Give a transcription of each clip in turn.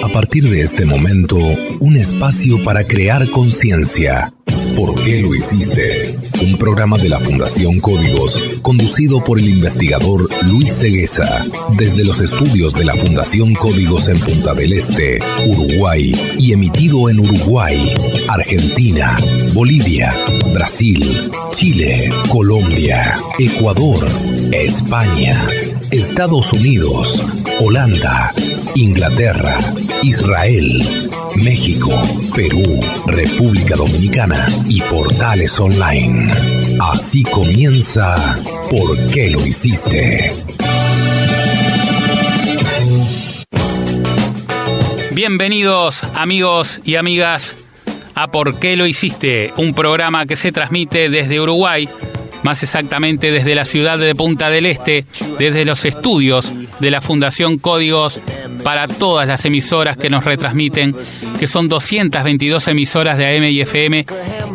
A partir de este momento, un espacio para crear conciencia. ¿Por qué lo hiciste? Un programa de la Fundación Códigos, conducido por el investigador Luis Cegueza, desde los estudios de la Fundación Códigos en Punta del Este, Uruguay, y emitido en Uruguay, Argentina, Bolivia, Brasil, Chile, Colombia, Ecuador, España, Estados Unidos, Holanda, Inglaterra, Israel, México, Perú, República Dominicana y portales online. Así comienza ¿Por qué lo hiciste? Bienvenidos amigos y amigas a ¿Por qué lo hiciste? Un programa que se transmite desde Uruguay, más exactamente desde la ciudad de Punta del Este, desde los estudios de la Fundación Códigos, para todas las emisoras que nos retransmiten, que son 222 emisoras de AM y FM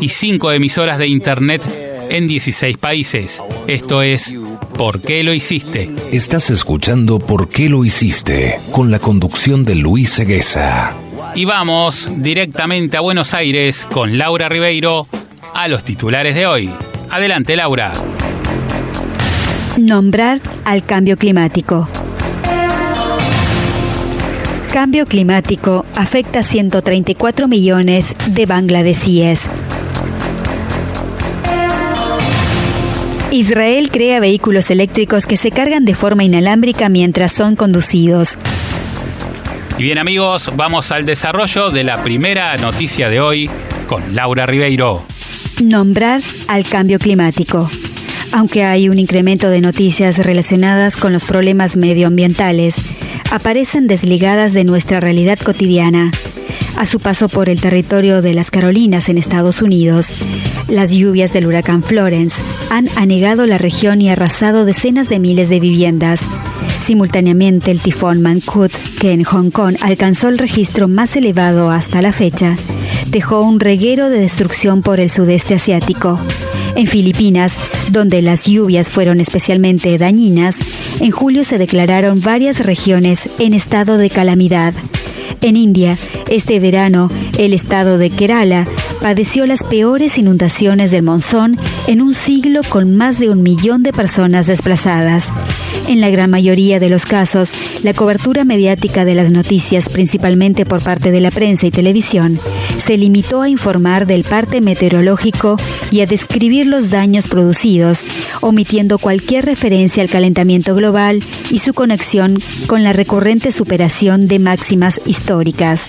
y 5 emisoras de Internet en 16 países. Esto es ¿Por qué lo hiciste? Estás escuchando ¿Por qué lo hiciste? Con la conducción de Luis Cegueza. Y vamos directamente a Buenos Aires con Laura Ribeiro a los titulares de hoy. Adelante, Laura. Nombrar al cambio climático. Cambio climático afecta a 134 millones de bangladesíes. Israel crea vehículos eléctricos que se cargan de forma inalámbrica mientras son conducidos. Y bien, amigos, vamos al desarrollo de la primera noticia de hoy con Laura Ribeiro. Nombrar al cambio climático. Aunque hay un incremento de noticias relacionadas con los problemas medioambientales, aparecen desligadas de nuestra realidad cotidiana. A su paso por el territorio de las Carolinas en Estados Unidos, las lluvias del huracán Florence han anegado la región y arrasado decenas de miles de viviendas. Simultáneamente, el tifón Mangkhut, que en Hong Kong alcanzó el registro más elevado hasta la fecha, dejó un reguero de destrucción por el sudeste asiático. En Filipinas, donde las lluvias fueron especialmente dañinas, en julio se declararon varias regiones en estado de calamidad. En India, este verano, el estado de Kerala padeció las peores inundaciones del monzón en un siglo, con más de 1 millón de personas desplazadas. En la gran mayoría de los casos, la cobertura mediática de las noticias, principalmente por parte de la prensa y televisión, se limitó a informar del parte meteorológico y a describir los daños producidos, omitiendo cualquier referencia al calentamiento global y su conexión con la recurrente superación de máximas históricas.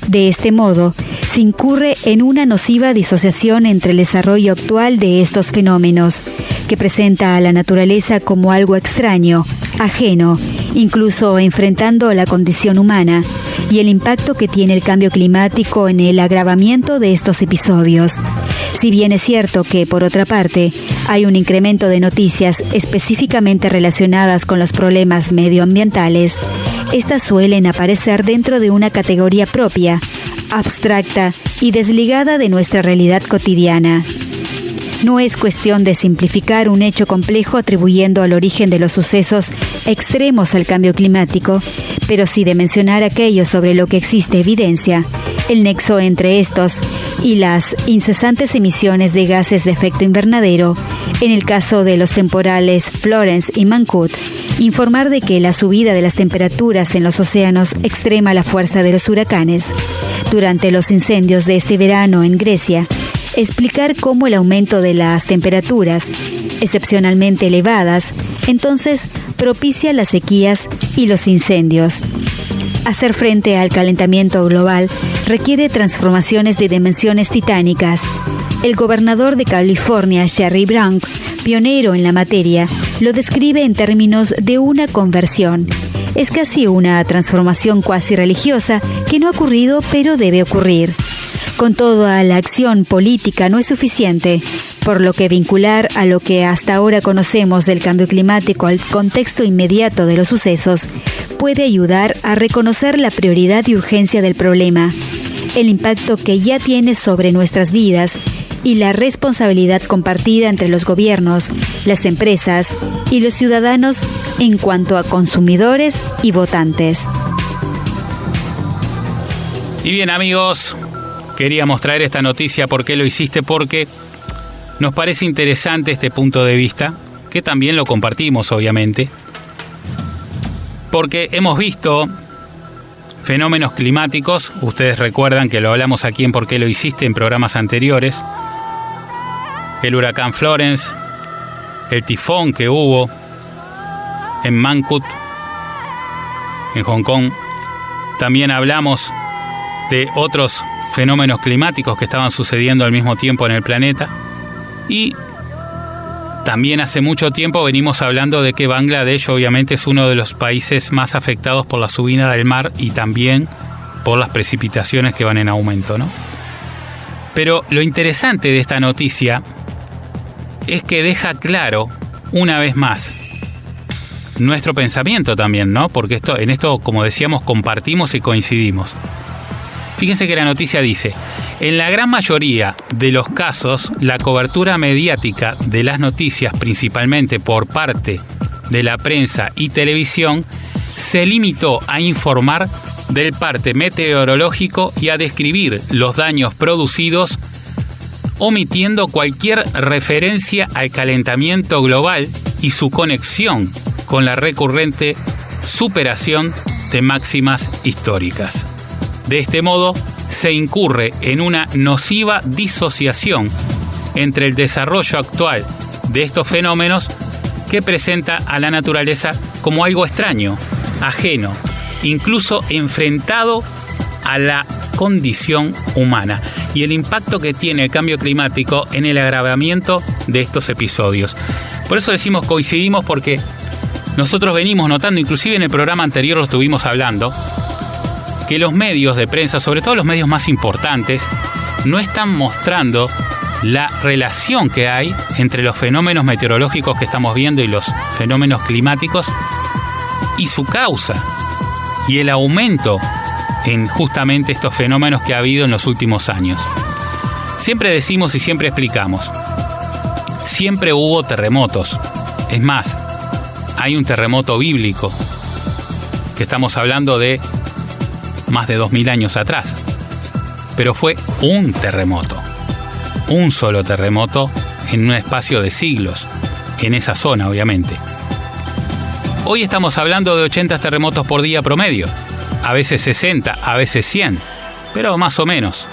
De este modo, se incurre en una nociva disociación entre el desarrollo actual de estos fenómenos, que presenta a la naturaleza como algo extraño, ajeno, incluso enfrentando la condición humana, y el impacto que tiene el cambio climático en el agravamiento de estos episodios. Si bien es cierto que, por otra parte, hay un incremento de noticias específicamente relacionadas con los problemas medioambientales, estas suelen aparecer dentro de una categoría propia, abstracta y desligada de nuestra realidad cotidiana. No es cuestión de simplificar un hecho complejo atribuyendo al origen de los sucesos extremos al cambio climático, pero sí de mencionar aquello sobre lo que existe evidencia, el nexo entre estos y las incesantes emisiones de gases de efecto invernadero. En el caso de los temporales Florence y Mangkhut, informar de que la subida de las temperaturas en los océanos extrema la fuerza de los huracanes. Durante los incendios de este verano en Grecia, explicar cómo el aumento de las temperaturas, excepcionalmente elevadas, entonces propicia las sequías y los incendios. Hacer frente al calentamiento global requiere transformaciones de dimensiones titánicas. El gobernador de California, Jerry Brown, pionero en la materia, lo describe en términos de una conversión. Es casi una transformación cuasi religiosa que no ha ocurrido, pero debe ocurrir. Con toda la acción política no es suficiente, por lo que vincular a lo que hasta ahora conocemos del cambio climático al contexto inmediato de los sucesos puede ayudar a reconocer la prioridad y urgencia del problema, el impacto que ya tiene sobre nuestras vidas y la responsabilidad compartida entre los gobiernos, las empresas y los ciudadanos en cuanto a consumidores y votantes. Y bien, amigos, queríamos traer esta noticia. ¿Por qué lo hiciste? Porque nos parece interesante este punto de vista, que también lo compartimos, obviamente, porque hemos visto fenómenos climáticos. Ustedes recuerdan que lo hablamos aquí en ¿Por qué lo hiciste? En programas anteriores. El huracán Florence, el tifón que hubo en Mangkhut, en Hong Kong. También hablamos de otros fenómenos climáticos que estaban sucediendo al mismo tiempo en el planeta. Y también hace mucho tiempo venimos hablando de que Bangladesh obviamente es uno de los países más afectados por la subida del mar y también por las precipitaciones que van en aumento, ¿no? Pero lo interesante de esta noticia es que deja claro, una vez más, nuestro pensamiento también, ¿no? Porque en esto, como decíamos, compartimos y coincidimos. Fíjense que la noticia dice: en la gran mayoría de los casos, la cobertura mediática de las noticias, principalmente por parte de la prensa y televisión, se limitó a informar del parte meteorológico y a describir los daños producidos, omitiendo cualquier referencia al calentamiento global y su conexión con la recurrente superación de máximas históricas. De este modo, se incurre en una nociva disociación entre el desarrollo actual de estos fenómenos, que presenta a la naturaleza como algo extraño, ajeno, incluso enfrentado a la condición humana, y el impacto que tiene el cambio climático en el agravamiento de estos episodios. Por eso decimos coincidimos, porque nosotros venimos notando, inclusive en el programa anterior lo estuvimos hablando, que los medios de prensa, sobre todo los medios más importantes, no están mostrando la relación que hay entre los fenómenos meteorológicos que estamos viendo y los fenómenos climáticos y su causa y el aumento en justamente estos fenómenos que ha habido en los últimos años. Siempre decimos y siempre explicamos, siempre hubo terremotos. Es más, hay un terremoto bíblico, que estamos hablando de más de 2000 años atrás, pero fue un terremoto, un solo terremoto en un espacio de siglos, en esa zona obviamente. Hoy estamos hablando de 80 terremotos por día promedio, a veces 60, a veces 100, pero más o menos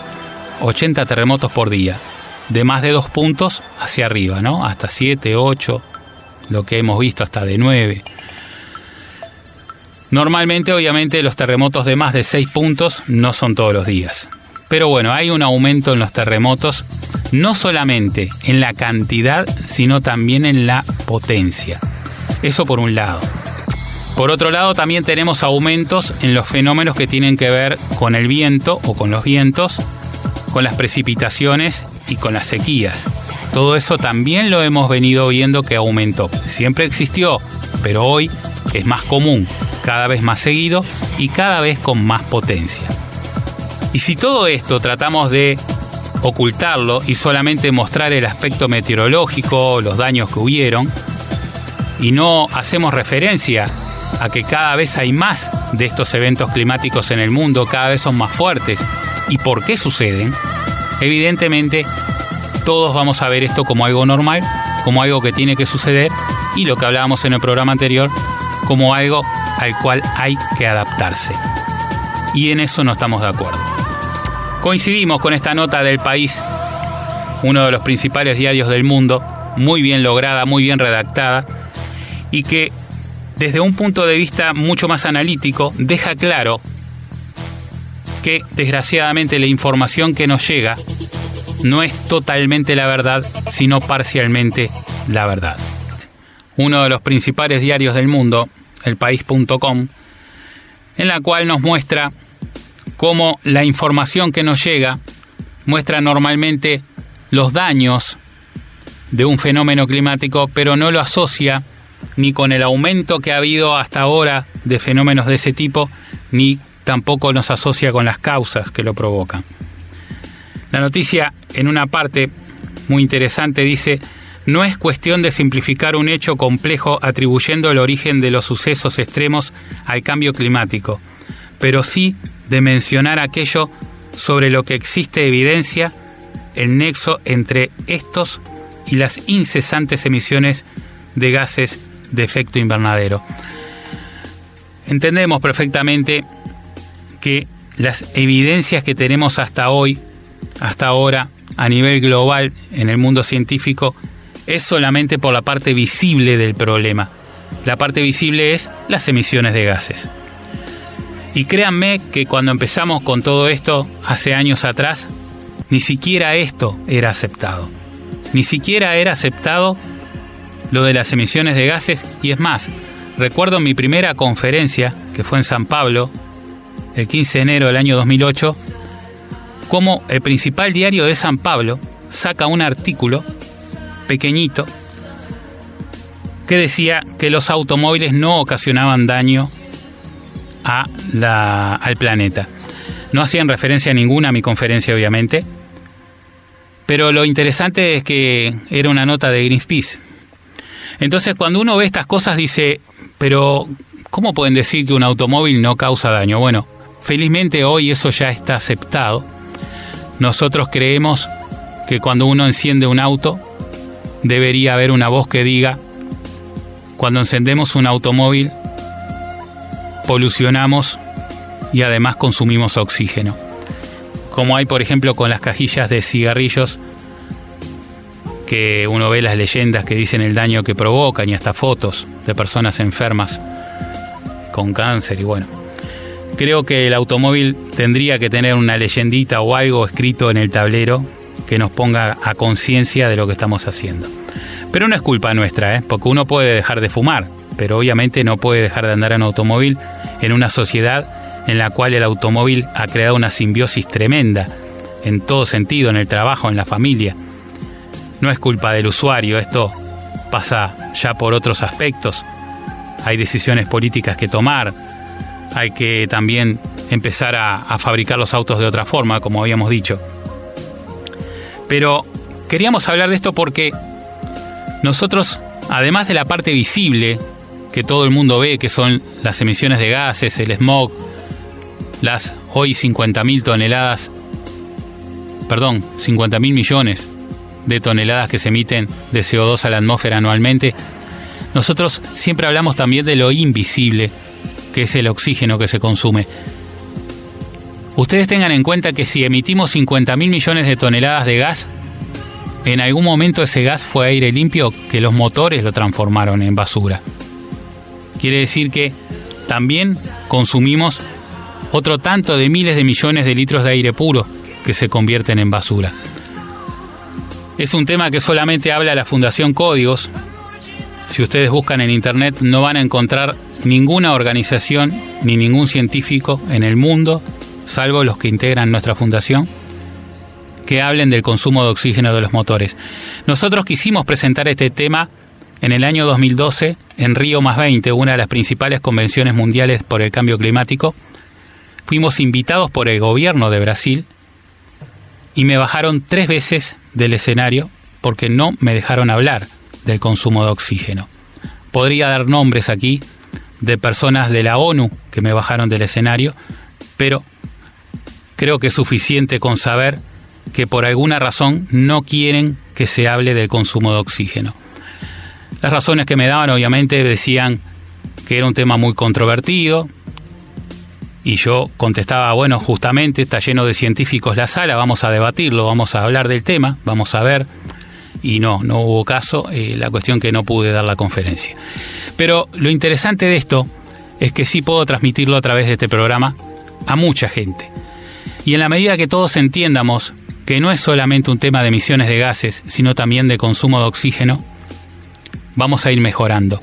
80 terremotos por día, de más de 2 puntos hacia arriba, ¿no? Hasta 7, 8, lo que hemos visto hasta de 9. Normalmente, obviamente, los terremotos de más de 6 puntos no son todos los días. Pero bueno, hay un aumento en los terremotos, no solamente en la cantidad, sino también en la potencia. Eso por un lado. Por otro lado, también tenemos aumentos en los fenómenos que tienen que ver con el viento o con los vientos, con las precipitaciones y con las sequías. Todo eso también lo hemos venido viendo que aumentó. Siempre existió, pero hoy es más común, cada vez más seguido y cada vez con más potencia. Y si todo esto tratamos de ocultarlo y solamente mostrar el aspecto meteorológico, los daños que hubieron, y no hacemos referencia a que cada vez hay más de estos eventos climáticos en el mundo, cada vez son más fuertes, y por qué suceden, evidentemente todos vamos a ver esto como algo normal, como algo que tiene que suceder, y lo que hablábamos en el programa anterior, como algo al cual hay que adaptarse. Y en eso no estamos de acuerdo. Coincidimos con esta nota del País, uno de los principales diarios del mundo, muy bien lograda, muy bien redactada, y que desde un punto de vista mucho más analítico deja claro que desgraciadamente la información que nos llega no es totalmente la verdad, sino parcialmente la verdad. Uno de los principales diarios del mundo, elpaís.com, en la cual nos muestra cómo la información que nos llega muestra normalmente los daños de un fenómeno climático, pero no lo asocia ni con el aumento que ha habido hasta ahora de fenómenos de ese tipo, ni tampoco nos asocia con las causas que lo provocan. La noticia, en una parte muy interesante, dice: no es cuestión de simplificar un hecho complejo atribuyendo el origen de los sucesos extremos al cambio climático, pero sí de mencionar aquello sobre lo que existe evidencia el nexo entre estos y las incesantes emisiones de gases de efecto invernadero. Entendemos perfectamente que las evidencias que tenemos hasta ahora, a nivel global en el mundo científico, es solamente por la parte visible del problema. La parte visible es las emisiones de gases. Y créanme que cuando empezamos con todo esto, hace años atrás, ni siquiera esto era aceptado. Ni siquiera era aceptado lo de las emisiones de gases. Y es más, recuerdo mi primera conferencia, que fue en San Pablo, el 15 de enero del año 2008, como el principal diario de San Pablo saca un artículo pequeñito que decía que los automóviles no ocasionaban daño al planeta. No hacían referencia ninguna a mi conferencia, obviamente, pero lo interesante es que era una nota de Greenpeace. Entonces, cuando uno ve estas cosas, dice, pero ¿cómo pueden decir que un automóvil no causa daño? Bueno, felizmente hoy eso ya está aceptado. Nosotros creemos que cuando uno enciende un auto, debería haber una voz que diga: cuando encendemos un automóvil, polucionamos y además consumimos oxígeno. Como hay, por ejemplo, con las cajillas de cigarrillos, que uno ve las leyendas que dicen el daño que provocan y hasta fotos de personas enfermas con cáncer. Y bueno, creo que el automóvil tendría que tener una leyendita o algo escrito en el tablero que nos ponga a conciencia de lo que estamos haciendo. Pero no es culpa nuestra, porque uno puede dejar de fumar, pero obviamente no puede dejar de andar en automóvil en una sociedad en la cual el automóvil ha creado una simbiosis tremenda, en todo sentido, en el trabajo, en la familia. No es culpa del usuario, esto pasa ya por otros aspectos. Hay decisiones políticas que tomar, hay que también empezar a fabricar los autos de otra forma, como habíamos dicho. Pero queríamos hablar de esto porque nosotros, además de la parte visible que todo el mundo ve, que son las emisiones de gases, el smog, las hoy 50 mil millones de toneladas que se emiten de CO2 a la atmósfera anualmente, nosotros siempre hablamos también de lo invisible, que es el oxígeno que se consume. Ustedes tengan en cuenta que si emitimos 50 mil millones de toneladas de gas, en algún momento ese gas fue aire limpio que los motores lo transformaron en basura. Quiere decir que también consumimos otro tanto de miles de millones de litros de aire puro que se convierten en basura. Es un tema que solamente habla la Fundación Códigos. Si ustedes buscan en internet no van a encontrar ninguna organización ni ningún científico en el mundo, salvo los que integran nuestra fundación, que hablen del consumo de oxígeno de los motores. Nosotros quisimos presentar este tema en el año 2012 en Río +20, una de las principales convenciones mundiales por el cambio climático. Fuimos invitados por el gobierno de Brasil y me bajaron 3 veces del escenario porque no me dejaron hablar del consumo de oxígeno. Podría dar nombres aquí de personas de la ONU que me bajaron del escenario, pero creo que es suficiente con saber que por alguna razón no quieren que se hable del consumo de oxígeno. Las razones que me daban, obviamente, decían que era un tema muy controvertido, y yo contestaba, bueno, justamente está lleno de científicos la sala, vamos a debatirlo, vamos a hablar del tema, vamos a ver, y no hubo caso, la cuestión que no pude dar la conferencia. Pero lo interesante de esto es que sí puedo transmitirlo a través de este programa a mucha gente. Y en la medida que todos entiendamos que no es solamente un tema de emisiones de gases, sino también de consumo de oxígeno, vamos a ir mejorando.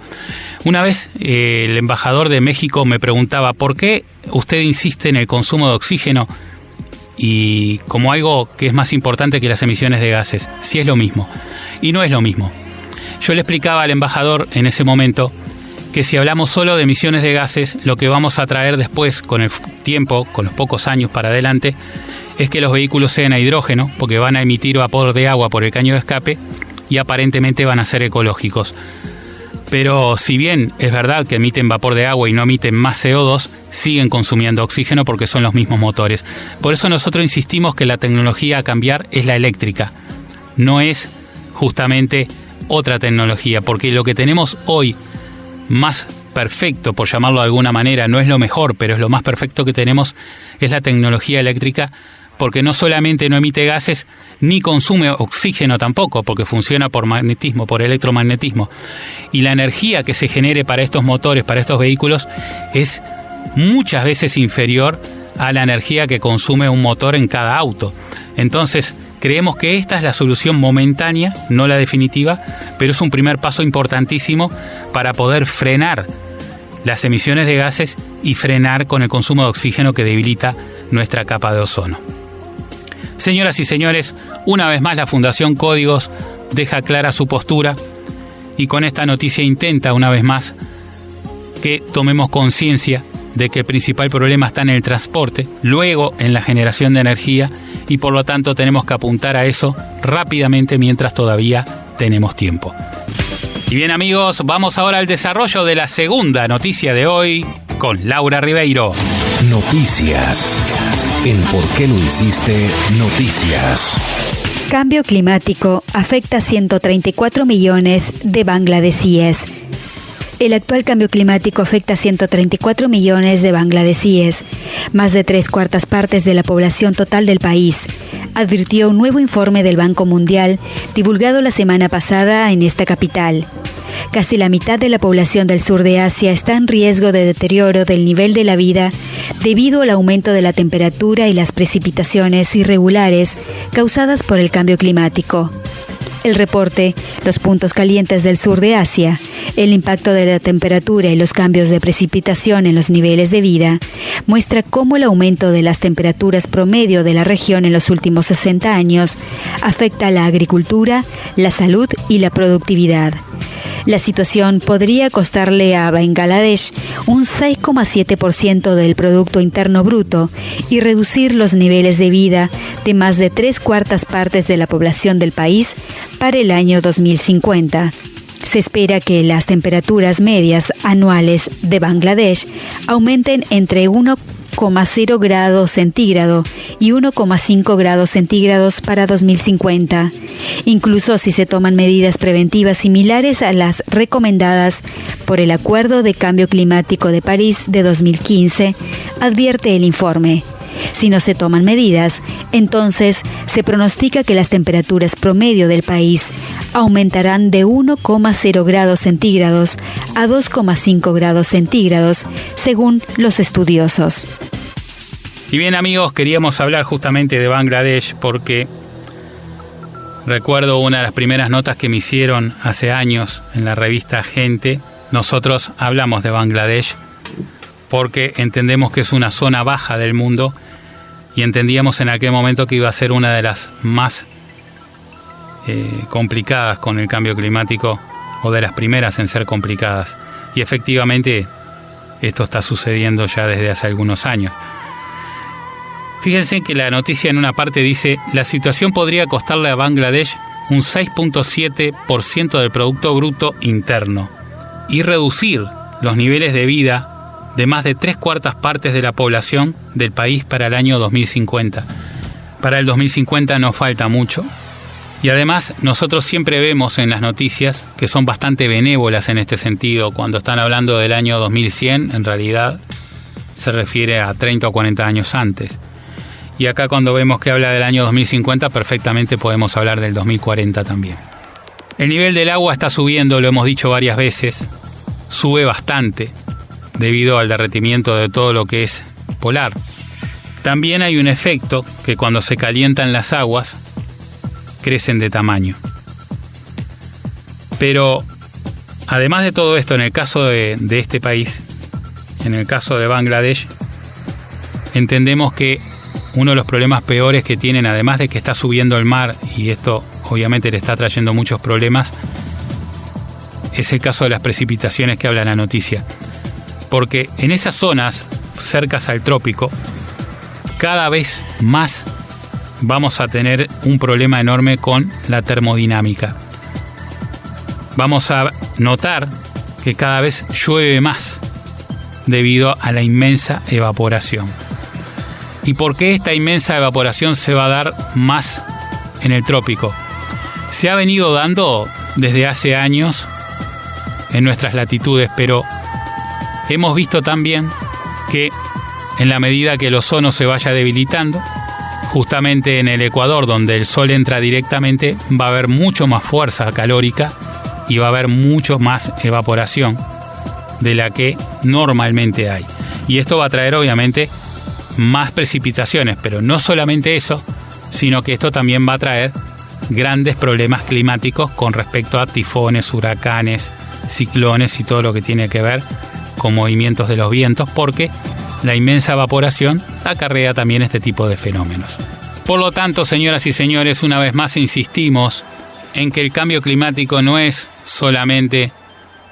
Una vez el embajador de México me preguntaba ¿por qué usted insiste en el consumo de oxígeno y como algo que es más importante que las emisiones de gases? Si es lo mismo. Y no es lo mismo. Yo le explicaba al embajador en ese momento que si hablamos solo de emisiones de gases, lo que vamos a traer después con el tiempo, con los pocos años para adelante, es que los vehículos sean a hidrógeno, porque van a emitir vapor de agua por el caño de escape y aparentemente van a ser ecológicos. Pero si bien es verdad que emiten vapor de agua y no emiten más CO2, siguen consumiendo oxígeno porque son los mismos motores. Por eso nosotros insistimos que la tecnología a cambiar es la eléctrica, no es justamente otra tecnología, porque lo que tenemos hoy más perfecto, por llamarlo de alguna manera, no es lo mejor, pero es lo más perfecto que tenemos, es la tecnología eléctrica, porque no solamente no emite gases, ni consume oxígeno tampoco, porque funciona por magnetismo, por electromagnetismo. Y la energía que se genere para estos motores, para estos vehículos, es muchas veces inferior a la energía que consume un motor en cada auto. Entonces, creemos que esta es la solución momentánea, no la definitiva, pero es un primer paso importantísimo para poder frenar las emisiones de gases y frenar con el consumo de oxígeno que debilita nuestra capa de ozono. Señoras y señores, una vez más la Fundación Códigos deja clara su postura y con esta noticia intenta una vez más que tomemos conciencia de que el principal problema está en el transporte, luego en la generación de energía y por lo tanto tenemos que apuntar a eso rápidamente mientras todavía tenemos tiempo. Y bien amigos, vamos ahora al desarrollo de la segunda noticia de hoy con Laura Ribeiro. Noticias. En ¿Por qué lo hiciste? Noticias. Cambio climático afecta a 134 millones de bangladesíes. El actual cambio climático afecta a 134 millones de bangladesíes, más de 3/4 partes de la población total del país, advirtió un nuevo informe del Banco Mundial divulgado la semana pasada en esta capital. Casi la mitad de la población del sur de Asia está en riesgo de deterioro del nivel de la vida debido al aumento de la temperatura y las precipitaciones irregulares causadas por el cambio climático. El reporte, Los puntos calientes del sur de Asia, el impacto de la temperatura y los cambios de precipitación en los niveles de vida, muestra cómo el aumento de las temperaturas promedio de la región en los últimos 60 años afecta a la agricultura, la salud y la productividad. La situación podría costarle a Bangladesh un 6,7% del Producto Interno Bruto y reducir los niveles de vida de más de 3/4 partes de la población del país para el año 2050. Se espera que las temperaturas medias anuales de Bangladesh aumenten entre 1,0 grados centígrados y 1,5 grados centígrados para 2050, incluso si se toman medidas preventivas similares a las recomendadas por el Acuerdo de Cambio Climático de París de 2015, advierte el informe. Si no se toman medidas, entonces se pronostica que las temperaturas promedio del país aumentarán de 1,0 grados centígrados a 2,5 grados centígrados, según los estudiosos. Y bien amigos, queríamos hablar justamente de Bangladesh porque recuerdo una de las primeras notas que me hicieron hace años en la revista Gente. Nosotros hablamos de Bangladesh porque entendemos que es una zona baja del mundo y entendíamos en aquel momento que iba a ser una de las más complicadas con el cambio climático o de las primeras en ser complicadas. Y efectivamente esto está sucediendo ya desde hace algunos años. Fíjense que la noticia en una parte dice: la situación podría costarle a Bangladesh un 6,7% del Producto Bruto Interno y reducir los niveles de vida de más de 3/4 partes de la población del país para el año 2050. Para el 2050 no falta mucho. Y además nosotros siempre vemos en las noticias que son bastante benévolas en este sentido. Cuando están hablando del año 2100, en realidad se refiere a 30 o 40 años antes. Y acá cuando vemos que habla del año 2050, perfectamente podemos hablar del 2040 también. El nivel del agua está subiendo, lo hemos dicho varias veces. Sube bastante debido al derretimiento de todo lo que es polar. También hay un efecto que cuando se calientan las aguas, crecen de tamaño. Pero además de todo esto, en el caso de este país, en el caso de Bangladesh, entendemos que uno de los problemas peores que tienen, además de que está subiendo el mar, y esto obviamente le está trayendo muchos problemas, es el caso de las precipitaciones que habla la noticia. Porque en esas zonas, cercas al trópico, cada vez más vamos a tener un problema enorme con la termodinámica. Vamos a notar que cada vez llueve más debido a la inmensa evaporación. ¿Y por qué esta inmensa evaporación se va a dar más en el trópico? Se ha venido dando desde hace años en nuestras latitudes, pero hemos visto también que en la medida que el ozono se vaya debilitando, justamente en el Ecuador, donde el sol entra directamente, va a haber mucho más fuerza calórica y va a haber mucho más evaporación de la que normalmente hay. Y esto va a traer obviamente más precipitaciones, pero no solamente eso, sino que esto también va a traer grandes problemas climáticos con respecto a tifones, huracanes, ciclones y todo lo que tiene que ver con movimientos de los vientos, porque la inmensa evaporación acarrea también este tipo de fenómenos. Por lo tanto, señoras y señores, una vez más insistimos en que el cambio climático no es solamente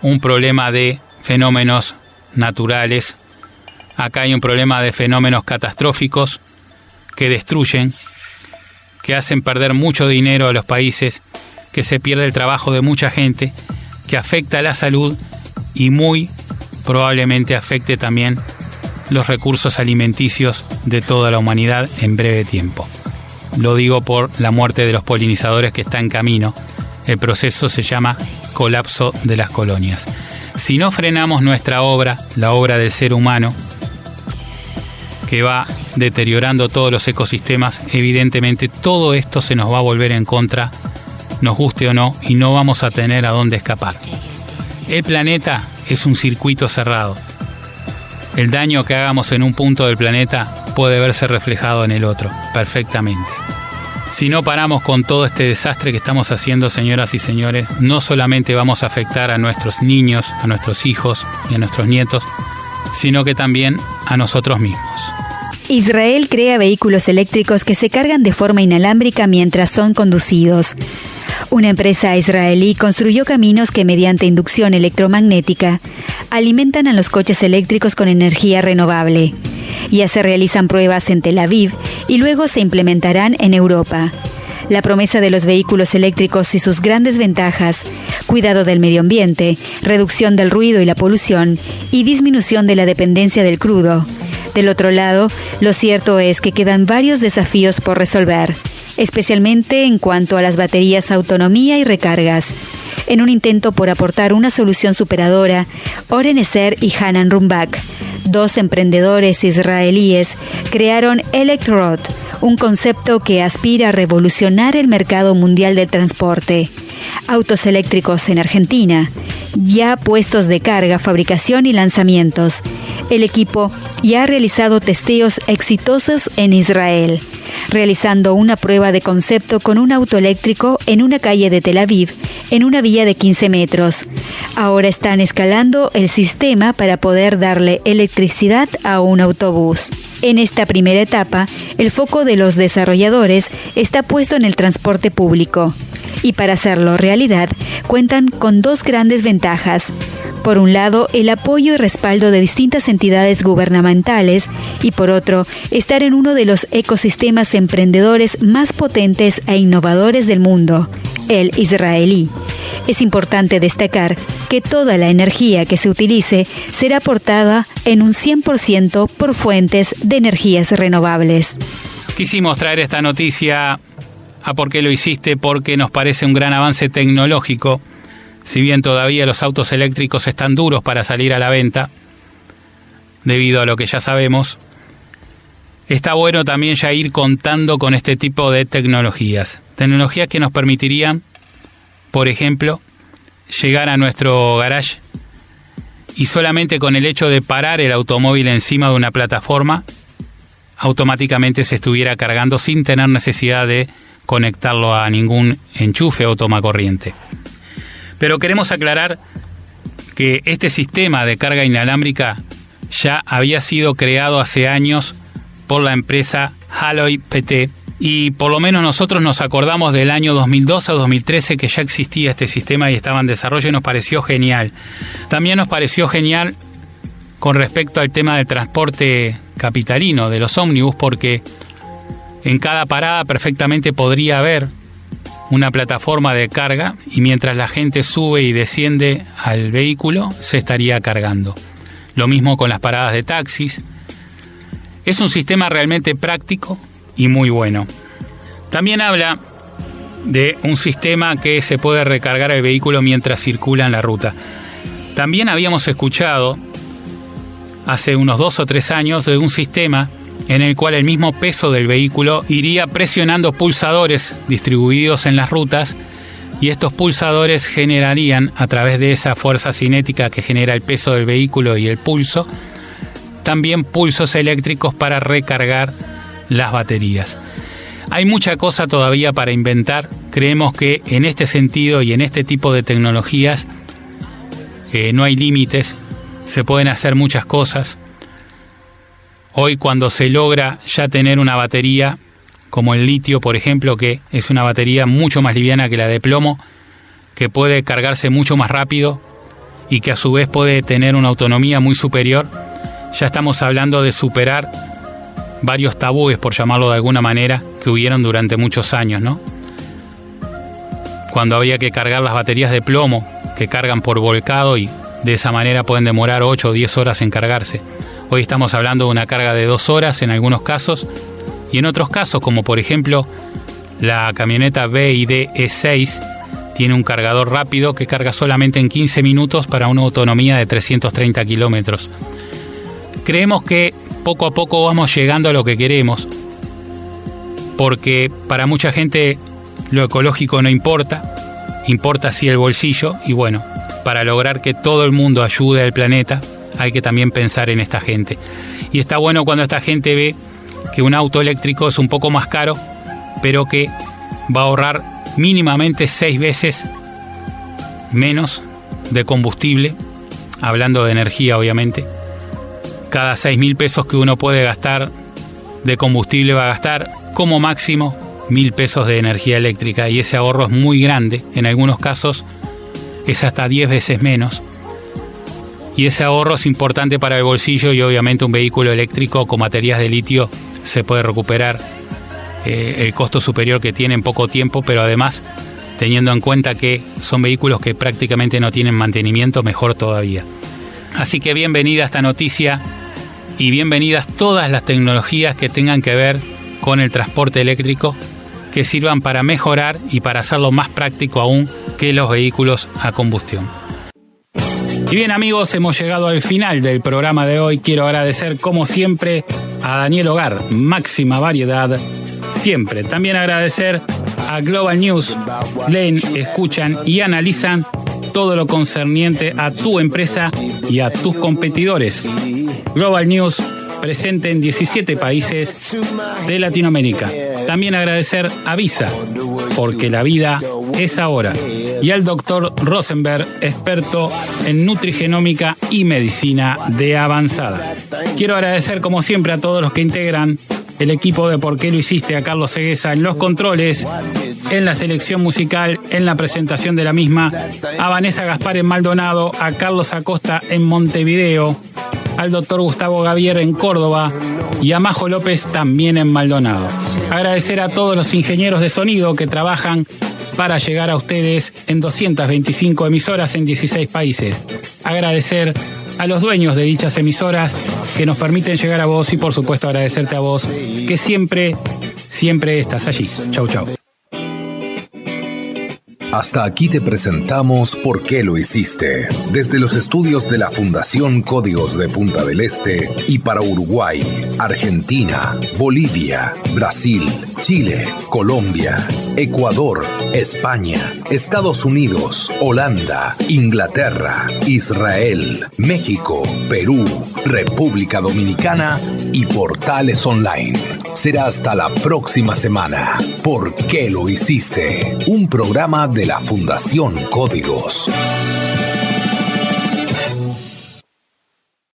un problema de fenómenos naturales. Acá hay un problema de fenómenos catastróficos que destruyen, que hacen perder mucho dinero a los países, que se pierde el trabajo de mucha gente, que afecta a la salud y muy probablemente afecte también los recursos alimenticios de toda la humanidad en breve tiempo. Lo digo por la muerte de los polinizadores que está en camino. El proceso se llama colapso de las colonias. Si no frenamos nuestra obra, la obra del ser humano, que va deteriorando todos los ecosistemas, evidentemente todo esto se nos va a volver en contra, nos guste o no, y no vamos a tener a dónde escapar. El planeta es un circuito cerrado. El daño que hagamos en un punto del planeta puede verse reflejado en el otro, perfectamente. Si no paramos con todo este desastre que estamos haciendo, señoras y señores, no solamente vamos a afectar a nuestros niños, a nuestros hijos y a nuestros nietos, sino que también a nosotros mismos. Israel crea vehículos eléctricos que se cargan de forma inalámbrica mientras son conducidos. Una empresa israelí construyó caminos que mediante inducción electromagnética alimentan a los coches eléctricos con energía renovable. Ya se realizan pruebas en Tel Aviv y luego se implementarán en Europa. La promesa de los vehículos eléctricos y sus grandes ventajas: cuidado del medio ambiente, reducción del ruido y la polución y disminución de la dependencia del crudo. Del otro lado, lo cierto es que quedan varios desafíos por resolver, especialmente en cuanto a las baterías, autonomía y recargas. En un intento por aportar una solución superadora, Oren Ezer y Hanan Rumbak, dos emprendedores israelíes, crearon Electrod, un concepto que aspira a revolucionar el mercado mundial del transporte. Autos eléctricos en Argentina, ya puestos de carga, fabricación y lanzamientos. El equipo ya ha realizado testeos exitosos en Israel, realizando una prueba de concepto con un auto eléctrico en una calle de Tel Aviv, en una vía de 15 metros. Ahora están escalando el sistema para poder darle electricidad a un autobús. En esta primera etapa, el foco de los desarrolladores está puesto en el transporte público. Y para hacerlo realidad, cuentan con dos grandes ventajas. Por un lado, el apoyo y respaldo de distintas entidades gubernamentales y por otro, estar en uno de los ecosistemas emprendedores más potentes e innovadores del mundo, el israelí. Es importante destacar que toda la energía que se utilice será aportada en un 100% por fuentes de energías renovables. Quisimos traer esta noticia a ¿Por qué lo hiciste? Porque nos parece un gran avance tecnológico. Si bien todavía los autos eléctricos están duros para salir a la venta, debido a lo que ya sabemos, está bueno también ya ir contando con este tipo de tecnologías. Tecnologías que nos permitirían, por ejemplo, llegar a nuestro garage y solamente con el hecho de parar el automóvil encima de una plataforma, automáticamente se estuviera cargando sin tener necesidad de conectarlo a ningún enchufe o toma corriente. Pero queremos aclarar que este sistema de carga inalámbrica ya había sido creado hace años por la empresa Halloy PT y por lo menos nosotros nos acordamos del año 2012 o 2013 que ya existía este sistema y estaba en desarrollo y nos pareció genial. También nos pareció genial con respecto al tema del transporte capitalino, de los ómnibus, porque en cada parada perfectamente podría haber una plataforma de carga y mientras la gente sube y desciende al vehículo se estaría cargando. Lo mismo con las paradas de taxis. Es un sistema realmente práctico y muy bueno. También habla de un sistema que se puede recargar el vehículo mientras circula en la ruta. También habíamos escuchado hace unos 2 o 3 años de un sistema en el cual el mismo peso del vehículo iría presionando pulsadores distribuidos en las rutas y estos pulsadores generarían, a través de esa fuerza cinética que genera el peso del vehículo y el pulso, también pulsos eléctricos para recargar las baterías. Hay mucha cosa todavía para inventar. Creemos que en este sentido y en este tipo de tecnologías no hay límites, se pueden hacer muchas cosas. Hoy, cuando se logra ya tener una batería como el litio, por ejemplo, que es una batería mucho más liviana que la de plomo, que puede cargarse mucho más rápido y que a su vez puede tener una autonomía muy superior, ya estamos hablando de superar varios tabúes, por llamarlo de alguna manera, que hubieron durante muchos años, ¿no? Cuando había que cargar las baterías de plomo, que cargan por volcado y de esa manera pueden demorar 8 o 10 horas en cargarse. Hoy estamos hablando de una carga de 2 horas en algunos casos, y en otros casos, como por ejemplo la camioneta BYD E6, tiene un cargador rápido que carga solamente en 15 minutos para una autonomía de 330 kilómetros. Creemos que poco a poco vamos llegando a lo que queremos, porque para mucha gente lo ecológico no importa, importa sí el bolsillo, y bueno, para lograr que todo el mundo ayude al planeta, hay que también pensar en esta gente. Y está bueno cuando esta gente ve que un auto eléctrico es un poco más caro, pero que va a ahorrar mínimamente 6 veces menos de combustible, hablando de energía obviamente. Cada 6.000 pesos que uno puede gastar de combustible va a gastar como máximo 1.000 pesos de energía eléctrica, y ese ahorro es muy grande. En algunos casos es hasta 10 veces menos. Y ese ahorro es importante para el bolsillo, y obviamente un vehículo eléctrico con baterías de litio se puede recuperar el costo superior que tiene en poco tiempo, pero además, teniendo en cuenta que son vehículos que prácticamente no tienen mantenimiento, mejor todavía. Así que bienvenida esta noticia y bienvenidas todas las tecnologías que tengan que ver con el transporte eléctrico, que sirvan para mejorar y para hacerlo más práctico aún que los vehículos a combustión. Y bien amigos, hemos llegado al final del programa de hoy. Quiero agradecer como siempre a Daniel Hogar, máxima variedad siempre. También agradecer a Global News. Leen, escuchan y analizan todo lo concerniente a tu empresa y a tus competidores. Global News, presente en 17 países de Latinoamérica. También agradecer a Visa, porque la vida es ahora. Y al Dr. Rosenberg, experto en nutrigenómica y medicina de avanzada. Quiero agradecer como siempre a todos los que integran el equipo de ¿Por qué lo hiciste? A Carlos Seguesa en los controles, en la selección musical, en la presentación de la misma, a Vanessa Gaspar en Maldonado, a Carlos Acosta en Montevideo, al doctor Gustavo Gavier en Córdoba y a Majo López también en Maldonado. Agradecer a todos los ingenieros de sonido que trabajan para llegar a ustedes en 225 emisoras en 16 países. Agradecer a los dueños de dichas emisoras que nos permiten llegar a vos, y por supuesto agradecerte a vos que siempre estás allí. Chau, chau. Hasta aquí te presentamos ¿Por qué lo hiciste? Desde los estudios de la Fundación Códigos de Punta del Este y para Uruguay, Argentina, Bolivia, Brasil, Chile, Colombia, Ecuador, España, Estados Unidos, Holanda, Inglaterra, Israel, México, Perú, República Dominicana y Portales Online. Será hasta la próxima semana. ¿Por qué lo hiciste? Un programa de la Fundación Códigos.